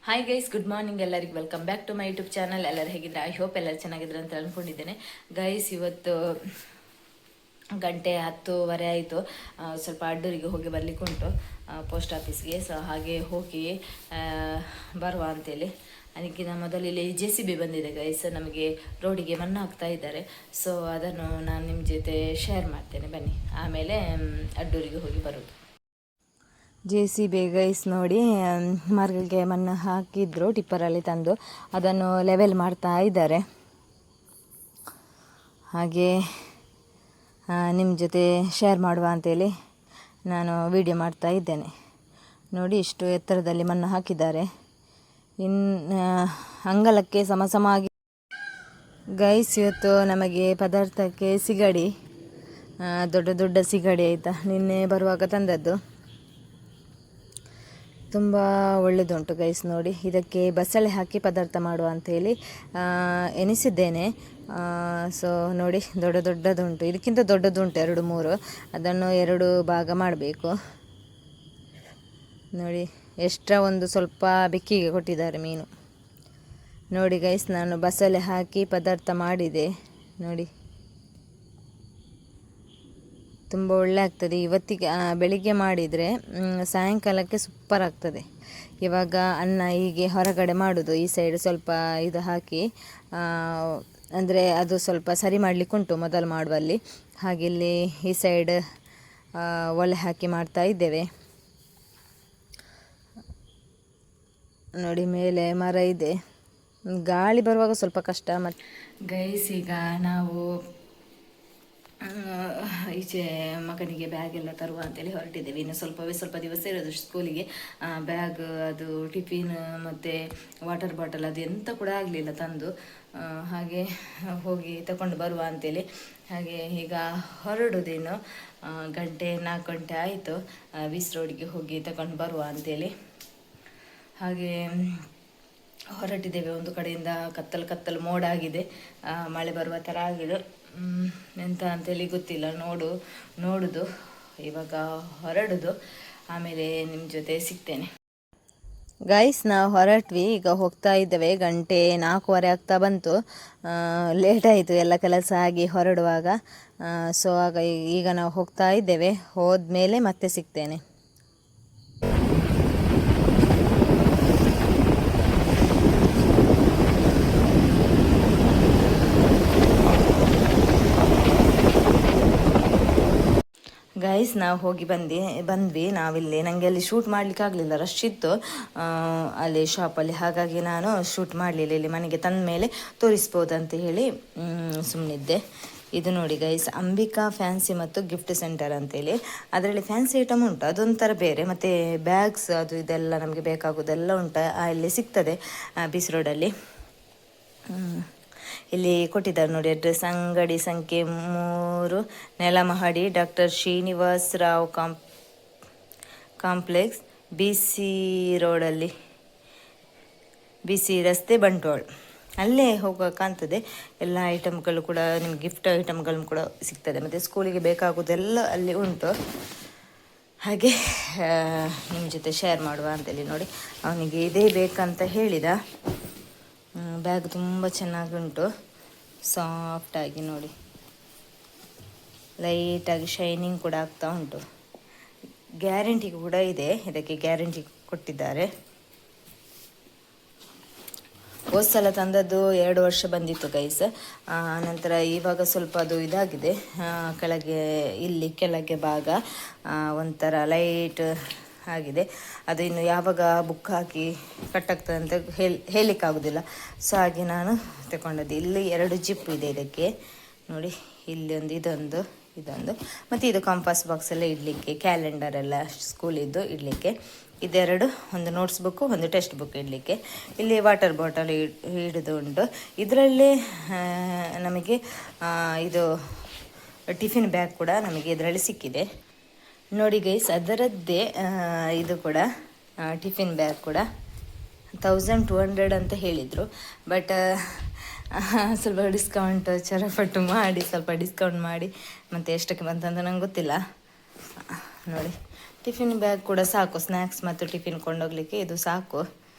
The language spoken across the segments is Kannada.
ಹಾಯ್ ಗೈಸ್, ಗುಡ್ ಮಾರ್ನಿಂಗ್ ಎಲ್ಲರಿಗೂ. Welcome back to my YouTube channel. ಎಲ್ಲರೂ ಹೇಗಿದ್ರೆ ಐ ಹೋಪ್ ಎಲ್ಲರೂ ಚೆನ್ನಾಗಿದ್ರೆ ಅಂತ ಅಂದ್ಕೊಂಡಿದ್ದೇನೆ. ಗೈಸ್, ಇವತ್ತು ಗಂಟೆ 10:30 ಆಯಿತು. ಸ್ವಲ್ಪ ಅಡ್ಡೂರಿಗೆ ಹೋಗಿ ಬರಲಿಕ್ಕುಂಟು ಪೋಸ್ಟ್ ಆಫೀಸ್ಗೆ. ಸೊ ಹಾಗೆ ಹೋಗಿ ಬರುವ ಅಂತೇಳಿ. ಅದಕ್ಕಿಂತ ಮೊದಲು ಇಲ್ಲಿ JCB ಬಂದಿದೆ ಗೈಸ್, ನಮಗೆ ರೋಡಿಗೆ ಮಣ್ಣು ಹಾಕ್ತಾ ಇದ್ದಾರೆ. ಸೊ ಅದನ್ನು ನಾನು ನಿಮ್ಮ ಜೊತೆ ಶೇರ್ ಮಾಡ್ತೇನೆ, ಬನ್ನಿ. ಆಮೇಲೆ ಅಡ್ಡೂರಿಗೆ ಹೋಗಿ ಬರೋದು. JCB ಗೈಸ್ ನೋಡಿ, ಮಾರ್ಗಕ್ಕೆ ಮಣ್ಣು ಹಾಕಿದ್ರು ಟಿಪ್ಪರಲ್ಲಿ ತಂದು, ಅದನ್ನು ಲೆವೆಲ್ ಮಾಡ್ತಾ ಇದ್ದಾರೆ. ಹಾಗೆ ನಿಮ್ಮ ಜೊತೆ ಶೇರ್ ಮಾಡುವ ಅಂತೇಳಿ ನಾನು ವಿಡಿಯೋ ಮಾಡ್ತಾ ಇದ್ದೇನೆ. ನೋಡಿ, ಇಷ್ಟು ಎತ್ತರದಲ್ಲಿ ಮಣ್ಣು ಹಾಕಿದ್ದಾರೆ. ಅಂಗಲಕ್ಕೆ ಸಮಸಮಾಗಿ ಗೈಸ್. ಇವತ್ತು ನಮಗೆ ಪದಾರ್ಥಕ್ಕೆ ಸಿಗಡಿ, ದೊಡ್ಡ ದೊಡ್ಡ ಸಿಗಡಿ ಆಯಿತಾ, ನಿನ್ನೆ ಬರುವಾಗ ತಂದದ್ದು. ತುಂಬ ಒಳ್ಳೆಯದುಂಟು ಗೈಸ್. ನೋಡಿ, ಇದಕ್ಕೆ ಬಸಳೆ ಹಾಕಿ ಪದಾರ್ಥ ಮಾಡುವ ಅಂಥೇಳಿ ಎನಿಸಿದ್ದೇನೆ. ಸೊ ನೋಡಿ, ದೊಡ್ಡದುಂಟು, ಇದಕ್ಕಿಂತ ದೊಡ್ಡದುಂಟು 2-3. ಅದನ್ನು 2 ಭಾಗ ಮಾಡಬೇಕು. ನೋಡಿ, ಎಕ್ಸ್ಟ್ರಾ ಒಂದು ಸ್ವಲ್ಪ ಬೆಕ್ಕಿಗೆ ಕೊಟ್ಟಿದ್ದಾರೆ ಮೀನು. ನೋಡಿ ಗೈಸ್, ನಾನು ಬಸಳೆ ಹಾಕಿ ಪದಾರ್ಥ ಮಾಡಿದೆ. ನೋಡಿ, ತುಂಬ ಒಳ್ಳೆ ಆಗ್ತದೆ. ಇವತ್ತಿಗೆ ಬೆಳಿಗ್ಗೆ ಮಾಡಿದರೆ ಸಾಯಂಕಾಲಕ್ಕೆ ಸೂಪರ್ ಆಗ್ತದೆ. ಇವಾಗ ಅನ್ನ ಹೀಗೆ ಹೊರಗಡೆ ಮಾಡೋದು, ಈ ಸೈಡ್ ಸ್ವಲ್ಪ ಇದು ಹಾಕಿ, ಅಂದರೆ ಅದು ಸ್ವಲ್ಪ ಸರಿ ಮಾಡಲಿಕ್ಕುಂಟು ಮೊದಲು ಮಾಡುವಲ್ಲಿ. ಹಾಗೆ ಇಲ್ಲಿ ಈ ಸೈಡ್ ಒಲೆ ಹಾಕಿ ಮಾಡ್ತಾ ಇದ್ದೇವೆ. ನೋಡಿ, ಮೇಲೆ ಮರ ಇದೆ, ಗಾಳಿ ಬರುವಾಗ ಸ್ವಲ್ಪ ಕಷ್ಟ. ಮತ್ತು ಗೈಸ್, ಈಗ ನಾವು ಈಚೆ ಮಗನಿಗೆ ಬ್ಯಾಗ್ ಎಲ್ಲ ತರುವ ಅಂತೇಳಿ ಹೊರಟಿದ್ದೇವೆ. ಇನ್ನು ಸ್ವಲ್ಪ ದಿವಸ ಇರೋದು ಸ್ಕೂಲಿಗೆ. ಬ್ಯಾಗ್, ಅದು ಟಿಫಿನ್ ಮತ್ತು ವಾಟರ್ ಬಾಟಲ್ ಅದು ಎಂತ ಕೂಡ ಆಗಲಿಲ್ಲ ತಂದು. ಹಾಗೆ ಹೋಗಿ ತಗೊಂಡು ಬರುವ ಅಂತೇಳಿ. ಹಾಗೆ ಈಗ ಹೊರಡೋದೇನು, 4 ಗಂಟೆ ಆಯಿತು. ಬೀಚ್ ರೋಡಿಗೆ ಹೋಗಿ ತಗೊಂಡು ಬರುವ ಅಂತೇಳಿ ಹಾಗೆ ಹೊರಟಿದ್ದೇವೆ. ಒಂದು ಕಡೆಯಿಂದ ಕತ್ತಲು ಮೋಡ ಆಗಿದೆ, ಮಳೆ ಬರುವ ಥರ ಆಗಿದೆ. ಎಂತ ಅಂತೇಳಿ ಗೊತ್ತಿಲ್ಲ. ನೋಡುದು ಇವಾಗ ಹೊರಡುದು, ಆಮೇಲೆ ನಿಮ್ಮ ಜೊತೆ ಸಿಗ್ತೇನೆ. ಗೈಸ್, ನಾವು ಹೊರಟ್ವಿ, ಈಗ ಹೋಗ್ತಾ ಇದ್ದೇವೆ. 4:15 ಆಗ್ತಾ ಬಂತು. ಲೇಟ್ ಆಯಿತು ಎಲ್ಲ ಕೆಲಸ ಆಗಿ ಹೊರಡುವಾಗ. ಸೊ ಈಗ ನಾವು ಹೋಗ್ತಾ ಇದ್ದೇವೆ. ಹೋದ್ಮೇಲೆ ಮತ್ತೆ ಸಿಗ್ತೇನೆ. ಗೈಸ್, ನಾವು ಹೋಗಿ ಬಂದ್ವಿ. ನಾವಿಲ್ಲಿ, ನನಗೆ ಅಲ್ಲಿ ಶೂಟ್ ಮಾಡಲಿಕ್ಕೆ ಆಗಲಿಲ್ಲ, ರಶ್ ಇತ್ತು ಅಲ್ಲಿ ಶಾಪಲ್ಲಿ. ಹಾಗಾಗಿ ನಾನು ಶೂಟ್ ಮಾಡಲಿಲ್ಲ. ಇಲ್ಲಿ ಮನೆಗೆ ತಂದ ಮೇಲೆ ತೋರಿಸ್ಬೋದಂತ ಹೇಳಿ ಸುಮ್ಮನಿದ್ದೆ. ಇದು ನೋಡಿ ಗೈಸ್, ಅಂಬಿಕಾ ಫ್ಯಾನ್ಸಿ ಮತ್ತು ಗಿಫ್ಟ್ ಸೆಂಟರ್ ಅಂತೇಳಿ. ಅದರಲ್ಲಿ ಫ್ಯಾನ್ಸಿ ಐಟಮ್ ಉಂಟು, ಅದೊಂಥರ ಬೇರೆ. ಮತ್ತು ಬ್ಯಾಗ್ಸ್ ಅದು ಇದೆಲ್ಲ ನಮಗೆ ಬೇಕಾಗೋದೆಲ್ಲ ಉಂಟು, ಅಲ್ಲಿ ಸಿಗ್ತದೆ ಬೀಚ್ ರೋಡಲ್ಲಿ. ಇಲ್ಲಿ ಕೊಟ್ಟಿದ್ದಾರೆ ನೋಡಿ ಅಡ್ರೆಸ್. ಅಂಗಡಿ ಸಂಖ್ಯೆ 3, ನೆಲಮಹಡಿ, doctor Srinivas Rao complex, BC ರೋಡಲ್ಲಿ, BC ರಸ್ತೆ, ಬಂಟ್ವಾಳ. ಅಲ್ಲೇ ಹೋಗೋಕ್ಕಾಗ್ತದೆ. ಎಲ್ಲ ಐಟಮ್ಗಳು ಕೂಡ ನಿಮ್ಗೆ, ಗಿಫ್ಟ್ ಐಟಮ್ಗಳನ್ನು ಕೂಡ ಸಿಗ್ತದೆ. ಮತ್ತು ಸ್ಕೂಲಿಗೆ ಬೇಕಾಗೋದೆಲ್ಲ ಅಲ್ಲಿ ಉಂಟು. ಹಾಗೆ ನಿಮ್ಮ ಜೊತೆ ಶೇರ್ ಮಾಡುವ ಅಂತೇಳಿ. ನೋಡಿ, ಅವನಿಗೆ ಇದೇ ಬೇಕಂತ ಹೇಳಿದ. ಬ್ಯಾಗ್ ತುಂಬ ಚೆನ್ನಾಗುಂಟು, ಸಾಫ್ಟಾಗಿ. ನೋಡಿ, ಲೈಟಾಗಿ ಶೈನಿಂಗ್ ಕೂಡ ಆಗ್ತಾ ಉಂಟು. ಗ್ಯಾರಂಟಿ ಕೂಡ ಇದೆ, ಇದಕ್ಕೆ ಗ್ಯಾರಂಟಿ ಕೊಟ್ಟಿದ್ದಾರೆ. ಹೋದ ಸಲ ತಂದದ್ದು 2 ವರ್ಷ ಬಂದಿತ್ತು ಗೈಸ್. ನಂತರ ಇವಾಗ ಸ್ವಲ್ಪ ಅದು ಇದಾಗಿದೆ, ಕೆಳಗೆ ಭಾಗ ಒಂಥರ ಲೈಟ್ ಆಗಿದೆ. ಅದು ಇನ್ನು ಯಾವಾಗ ಬುಕ್ ಹಾಕಿ ಕಟ್ಟಾಗ್ತದೆ ಅಂತ ಹೇಳಲಿಕ್ಕಾಗೋದಿಲ್ಲ. ಸೊ ಹಾಗೆ ನಾನು ತಗೊಂಡದ್ದು. ಇಲ್ಲಿ 2 ಜಿಪ್ ಇದೆ ಇದಕ್ಕೆ. ನೋಡಿ, ಇಲ್ಲಿ ಇದೊಂದು ಮತ್ತು ಇದು ಕಾಂಪಾಸ್ ಬಾಕ್ಸ್ ಎಲ್ಲ ಇಡಲಿಕ್ಕೆ, ಕ್ಯಾಲೆಂಡರ್ ಎಲ್ಲ ಸ್ಕೂಲಿದ್ದು ಇಡಲಿಕ್ಕೆ. ಇದೆರಡು, ಒಂದು ನೋಟ್ಸ್ ಬುಕ್ಕು, ಒಂದು ಟೆಕ್ಸ್ಟ್ ಬುಕ್ ಇಡಲಿಕ್ಕೆ. ಇಲ್ಲಿ ವಾಟರ್ ಬಾಟಲ್ ಹಿಡಿದು ಉಂಟು. ಇದರಲ್ಲಿ ನಮಗೆ ಇದು ಟಿಫಿನ್ ಬ್ಯಾಗ್ ಕೂಡ ನಮಗೆ ಇದರಲ್ಲಿ ಸಿಕ್ಕಿದೆ. ನೋಡಿ ಗೈಸ್, ಅದರದ್ದೇ ಇದು ಕೂಡ ಟಿಫಿನ್ ಬ್ಯಾಗ್ ಕೂಡ 1200 ಅಂತ ಹೇಳಿದರು. ಬಟ್ ಸ್ವಲ್ಪ ಡಿಸ್ಕೌಂಟ್ ಚರಪಟ್ಟು ಮಾಡಿ, ಸ್ವಲ್ಪ ಡಿಸ್ಕೌಂಟ್ ಮಾಡಿ ಮತ್ತು ಎಷ್ಟಕ್ಕೆ ಬಂತಂತ ನಂಗೆ ಗೊತ್ತಿಲ್ಲ. ನೋಡಿ, ಟಿಫಿನ್ ಬ್ಯಾಗ್ ಕೂಡ ಸಾಕು, ಸ್ನ್ಯಾಕ್ಸ್ ಮತ್ತು ಟಿಫಿನ್ ಕೊಂಡೋಗಲಿಕ್ಕೆ ಇದು ಸಾಕು.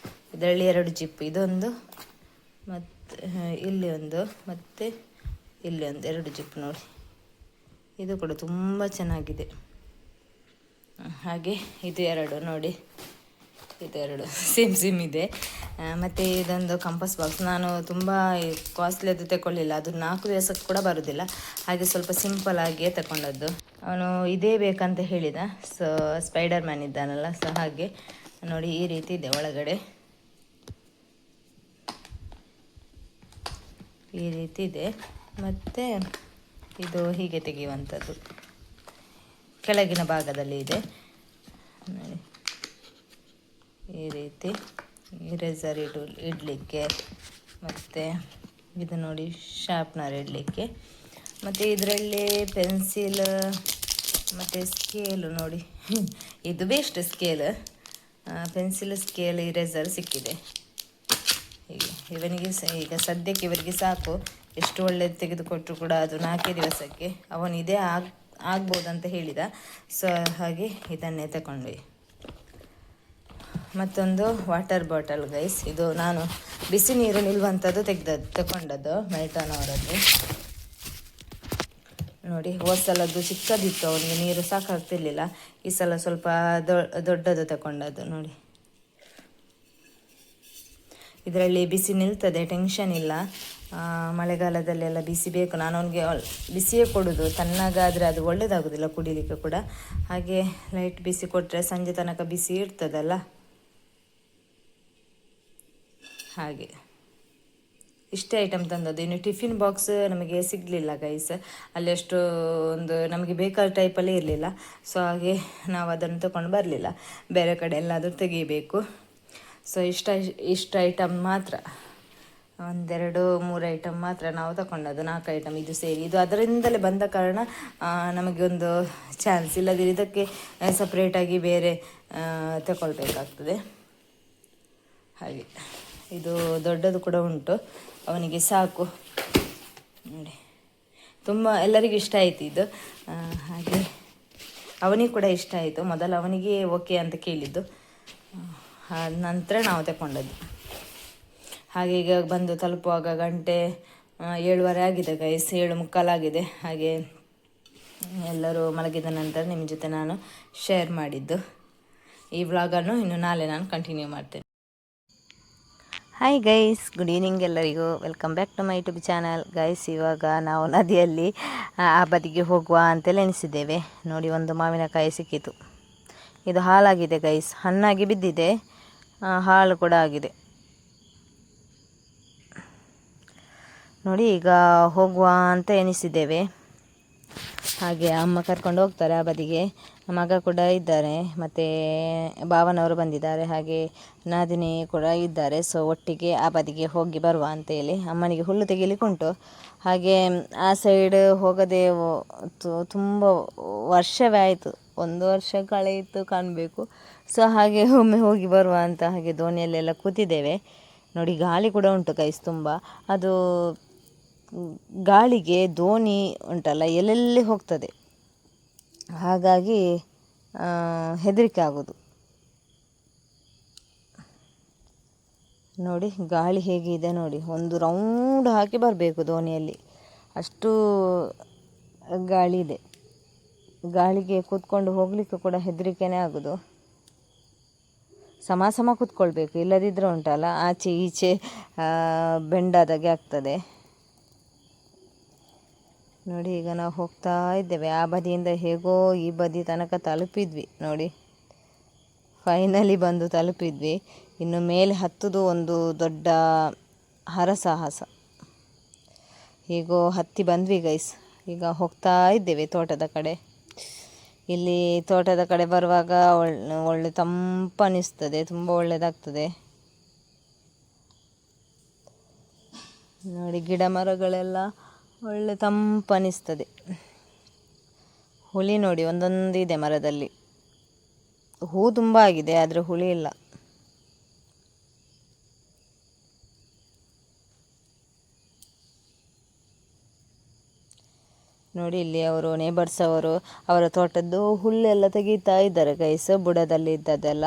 ಇದರಲ್ಲಿ 2 ಜಿಪ್, ಇದೊಂದು ಮತ್ತು ಇಲ್ಲಿ ಒಂದು, ಮತ್ತು ಇಲ್ಲಿ ಒಂದು 2 ಜಿಪ್ ನೋಡಿ. ಇದು ಕೂಡ ತುಂಬ ಚೆನ್ನಾಗಿದೆ. ಹಾಗೆ ಇದು 2 ನೋಡಿ, ಇದು 2 ಸೇಮ್ ಇದೆ. ಮತ್ತು ಇದೊಂದು ಕಂಪಸ್ ಬಾಕ್ಸ್. ನಾನು ತುಂಬ ಕಾಸ್ಟ್ಲಿ ಅದು ತಗೊಳ್ಳಿಲ್ಲ, ಅದು 4 ದಿವಸಕ್ಕೆ ಕೂಡ ಬರೋದಿಲ್ಲ. ಹಾಗೆ ಸ್ವಲ್ಪ ಸಿಂಪಲ್ ಆಗಿಯೇ ತಗೊಂಡದ್ದು. ಅವನು ಇದೇ ಬೇಕಂತ ಹೇಳಿದ. ಸೊ ಸ್ಪೈಡರ್ ಮ್ಯಾನ್ ಇದ್ದಾನಲ್ಲ, ಸೊ ಹಾಗೆ ನೋಡಿ ಈ ರೀತಿ ಇದೆ ಒಳಗಡೆ, ಈ ರೀತಿ ಇದೆ. ಮತ್ತು ಇದು ಹೀಗೆ ತೆಗೆಯುವಂಥದ್ದು, ಕೆಳಗಿನ ಭಾಗದಲ್ಲಿ ಇದೆ ನೋಡಿ, ಈ ರೀತಿ ಇರೇಸರ್ ಇಡಲಿಕ್ಕೆ, ಮತ್ತು ಇದು ನೋಡಿ ಶಾರ್ಪ್ನರ್ ಇಡಲಿಕ್ಕೆ. ಮತ್ತು ಇದರಲ್ಲಿ ಪೆನ್ಸಿಲ್ ಮತ್ತು ಸ್ಕೇಲು ನೋಡಿ, ಇದು best scale, pencil, scale, eraser ಸಿಕ್ಕಿದೆ. ಹೀಗೆ ಇವನಿಗೆ ಈಗ ಸದ್ಯಕ್ಕೆ ಇವರಿಗೆ ಸಾಕು. ಎಷ್ಟು ಒಳ್ಳೆಯದು ತೆಗೆದುಕೊಟ್ಟರು ಕೂಡ ಅದು 4 ದಿವಸಕ್ಕೆ. ಅವನು ಇದೇ ಆಗ್ಬೋದಂತ ಹೇಳಿದ. ಸೊ ಹಾಗೆ ಇದನ್ನೇ ತಗೊಂಡ್ವಿ. ಮತ್ತೊಂದು ವಾಟರ್ ಬಾಟಲ್ ಗೈಸ್, ಇದು ನಾನು ಬಿಸಿ ನೀರು ನಿಲ್ಲುವಂಥದ್ದು ತಗೊಂಡದ್ದು ಮೆಲ್ಟನ್ ಅವರದ್ದು ನೋಡಿ. ಹೋದ್ಸಲದ್ದು ಚಿಕ್ಕದಿತ್ತು, ಅವನಿಗೆ ನೀರು ಸಾಕಾಗ್ತಿರ್ಲಿಲ್ಲ. ಈ ಸಲ ಸ್ವಲ್ಪ ದೊಡ್ಡದು ತಗೊಂಡದ್ದು ನೋಡಿ. ಇದರಲ್ಲಿ ಬಿಸಿ ನಿಲ್ತದೆ, ಟೆನ್ಷನ್ ಇಲ್ಲ. ಮಳೆಗಾಲದಲ್ಲೆಲ್ಲ ಬಿಸಿ ಬೇಕು. ನಾನು ಅವನಿಗೆ ಬಿಸಿಯೇ ಕೊಡೋದು, ತಣ್ಣಗಾದರೆ ಅದು ಒಳ್ಳೆಯದಾಗೋದಿಲ್ಲ ಕುಡಿಲಿಕ್ಕೆ ಕೂಡ. ಹಾಗೆ ಲೈಟ್ ಬಿಸಿ ಕೊಟ್ಟರೆ ಸಂಜೆ ತನಕ ಬಿಸಿ ಇರ್ತದಲ್ಲ, ಹಾಗೆ ಇಷ್ಟೇ ಐಟಮ್ ತಂದದ್ದು. ಇನ್ನು ಟಿಫಿನ್ ಬಾಕ್ಸ್ ನಮಗೆ ಸಿಗಲಿಲ್ಲ ಗೈಸ್, ಅಲ್ಲಿ ಅಷ್ಟು ಒಂದು ನಮಗೆ ಬೇಕಾದ ಟೈಪಲ್ಲಿ ಇರಲಿಲ್ಲ. ಸೊ ಹಾಗೆ ನಾವು ಅದನ್ನು ತಗೊಂಡು ಬರಲಿಲ್ಲ, ಬೇರೆ ಕಡೆ ಎಲ್ಲಾದರೂ ತೆಗಿಬೇಕು. ಸೊ ಇಷ್ಟು ಐಟಮ್ ಮಾತ್ರ, 1-2-3 ಐಟಮ್ ಮಾತ್ರ ನಾವು ತಗೊಂಡದ್ದು, 4 ಐಟಮ್ ಇದು ಸೇರಿ. ಇದು ಅದರಿಂದಲೇ ಬಂದ ಕಾರಣ ನಮಗೆ ಒಂದು ಚಾನ್ಸ್, ಇಲ್ಲದಿದ್ದರೆ ಇದಕ್ಕೆ ಸಪ್ರೇಟಾಗಿ ಬೇರೆ ತಗೊಳ್ಬೇಕಾಗ್ತದೆ. ಹಾಗೆ ಇದು ದೊಡ್ಡದು ಕೂಡ ಉಂಟು, ಅವನಿಗೆ ಸಾಕು ನೋಡಿ. ತುಂಬ ಎಲ್ಲರಿಗೂ ಇಷ್ಟ ಆಯಿತು ಇದು. ಹಾಗೆ ಅವನಿಗೆ ಕೂಡ ಇಷ್ಟ ಆಯಿತು. ಮೊದಲು ಅವನಿಗೆ ಓಕೆ ಅಂತ ಕೇಳಿದ್ದು, ನಂತರ ನಾವು ತಗೊಂಡದ್ದು. ಹಾಗೆ ಈಗ ಬಂದು ತಲುಪುವಾಗ ಗಂಟೆ 7:15 ಆಗಿದೆ ಗೈಸ್, 7:45 ಆಗಿದೆ. ಹಾಗೆ ಎಲ್ಲರೂ ಮಲಗಿದ ನಂತರ ನಿಮ್ಮ ಜೊತೆ ನಾನು ಶೇರ್ ಮಾಡಿದ್ದು. ಈ ವ್ಲಾಗನ್ನು ಇನ್ನು ನಾಳೆ ನಾನು ಕಂಟಿನ್ಯೂ ಮಾಡ್ತೇನೆ. ಹಾಯ್ ಗೈಸ್, ಗುಡ್ ಈವ್ನಿಂಗ್ ಎಲ್ಲರಿಗೂ. Welcome back to my YouTube channel. Guys, ಇವಾಗ ನಾವು ನದಿಯಲ್ಲಿ ಆ ಬದಿಗೆ ಹೋಗುವ ಅಂತೇಳಿ ಎನಿಸಿದ್ದೇವೆ. ನೋಡಿ, ಒಂದು ಮಾವಿನಕಾಯಿ ಸಿಕ್ಕಿತು. ಇದು ಹಾಲಾಗಿದೆ ಗೈಸ್, ಹಣ್ಣಾಗಿ ಬಿದ್ದಿದೆ, ಹಾಲು ಕೂಡ ಆಗಿದೆ ನೋಡಿ. ಈಗ ಹೋಗುವ ಅಂತ ಎನಿಸಿದ್ದೇವೆ. ಹಾಗೆ ಅಮ್ಮ ಕರ್ಕೊಂಡು ಹೋಗ್ತಾರೆ ಆ ಬದಿಗೆ, ಮಗ ಕೂಡ ಇದ್ದಾರೆ, ಮತ್ತು ಭಾವನವರು ಬಂದಿದ್ದಾರೆ, ಹಾಗೆ ನಾದಿನಿ ಕೂಡ ಇದ್ದಾರೆ. ಸೊ ಒಟ್ಟಿಗೆ ಆ ಬದಿಗೆ ಹೋಗಿ ಬರುವ ಅಂತೇಳಿ. ಅಮ್ಮನಿಗೆ ಹುಲ್ಲು ತೆಗೀಲಿಕ್ಕೆ ಉಂಟು. ಹಾಗೆ ಆ ಸೈಡ್ ಹೋಗದೆ ತುಂಬ ವರ್ಷವೇ ಆಯಿತು, 1 ವರ್ಷ ಕಳೆಯಿತು ಕಾಣಬೇಕು. ಸೊ ಹಾಗೆ ಒಮ್ಮೆ ಹೋಗಿ ಬರುವ ಅಂತ ಹಾಗೆ ದೋಣಿಯಲ್ಲೆಲ್ಲ ಕೂತಿದ್ದೇವೆ ನೋಡಿ. ಗಾಳಿ ಕೂಡ ಉಂಟು ಗೈಸ್ ತುಂಬ. ಅದು ಗಾಳಿಗೆ ದೋಣಿ ಉಂಟಲ್ಲ ಎಲ್ಲೆಲ್ಲಿ ಹೋಗ್ತದೆ, ಹಾಗಾಗಿ ಹೆದರಿಕೆ ಆಗೋದು ನೋಡಿ. ಗಾಳಿ ಹೇಗಿದೆ ನೋಡಿ, ಒಂದು ರೌಂಡ್ ಹಾಕಿ ಬರಬೇಕು ದೋಣಿಯಲ್ಲಿ, ಅಷ್ಟು ಗಾಳಿ ಇದೆ. ಗಾಳಿಗೆ ಕೂತ್ಕೊಂಡು ಹೋಗಲಿಕ್ಕೆ ಕೂಡ ಹೆದರಿಕೆನೇ ಆಗೋದು. ಸಮ ಕೂತ್ಕೊಳ್ಬೇಕು, ಇಲ್ಲದಿದ್ದರೆ ಉಂಟಲ್ಲ ಆಚೆ ಈಚೆ ಬೆಂಡಾದಾಗೆ ಆಗ್ತದೆ ನೋಡಿ. ಈಗ ನಾವು ಹೋಗ್ತಾ ಇದ್ದೇವೆ, ಆ ಬದಿಯಿಂದ ಹೇಗೋ ಈ ಬದಿ ತನಕ ತಲುಪಿದ್ವಿ ನೋಡಿ. ಫೈನಲಿ ಬಂದು ತಲುಪಿದ್ವಿ. ಇನ್ನು ಮೇಲೆ ಹತ್ತುದು ಒಂದು ದೊಡ್ಡ ಹರಸಾಹಸ. ಹೀಗೋ ಹತ್ತಿ ಬಂದ್ವಿ ಗೈಸ್. ಈಗ ಹೋಗ್ತಾ ಇದ್ದೇವೆ ತೋಟದ ಕಡೆ. ಇಲ್ಲಿ ತೋಟದ ಕಡೆ ಬರುವಾಗ ಒಳ್ಳೆ ತಂಪನಿಸ್ತದೆ, ತುಂಬ ಒಳ್ಳೆಯದಾಗ್ತದೆ ನೋಡಿ. ಗಿಡ ಮರಗಳೆಲ್ಲ ಒಳ್ಳೆ ತಂಪನಿಸ್ತದೆ. ಹುಳಿ ನೋಡಿ ಒಂದೊಂದು ಇದೆ ಮರದಲ್ಲಿ, ಹೂ ತುಂಬ ಆಗಿದೆ ಆದರೆ ಹುಳಿ ಇಲ್ಲ ನೋಡಿ. ಇಲ್ಲಿ ಅವರು ನೇಬರ್ಸ್ ಅವರು ಅವರ ತೋಟದ್ದು ಹುಲ್ಲೆಲ್ಲ ತೆಗೀತಾ ಇದ್ದಾರೆ ಗೈಸ್, ಬುಡದಲ್ಲಿ ಇದ್ದದ್ದೆಲ್ಲ.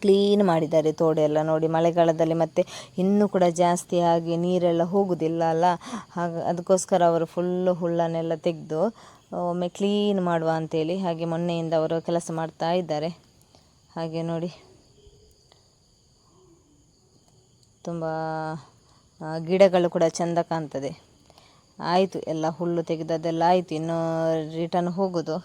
ಕ್ಲೀನ್ ಮಾಡಿದ್ದಾರೆ ತೋಡೆಲ್ಲ ನೋಡಿ. ಮಳೆಗಾಲದಲ್ಲಿ ಮತ್ತೆ ಇನ್ನೂ ಕೂಡ ಜಾಸ್ತಿ ಆಗಿ ನೀರೆಲ್ಲ ಹೋಗುವುದಿಲ್ಲ ಅಲ್ಲ, ಅದಕ್ಕೋಸ್ಕರ ಅವರು ಫುಲ್ಲು ಹುಲ್ಲನ್ನೆಲ್ಲ ತೆಗೆದು ಒಮ್ಮೆ ಕ್ಲೀನ್ ಮಾಡುವ ಅಂಥೇಳಿ ಹಾಗೆ ಮೊನ್ನೆಯಿಂದ ಅವರು ಕೆಲಸ ಮಾಡ್ತಾ ಇದ್ದಾರೆ. ಹಾಗೆ ನೋಡಿ ತುಂಬ ಗಿಡಗಳು ಕೂಡ ಚೆಂದ ಕಾಣ್ತದೆ. ಆಯಿತು, ಎಲ್ಲ ಹುಲ್ಲು ತೆಗೆದದ್ದೆಲ್ಲ ಆಯಿತು, ಇನ್ನು ರಿಟರ್ನ್ ಹೋಗೋದು.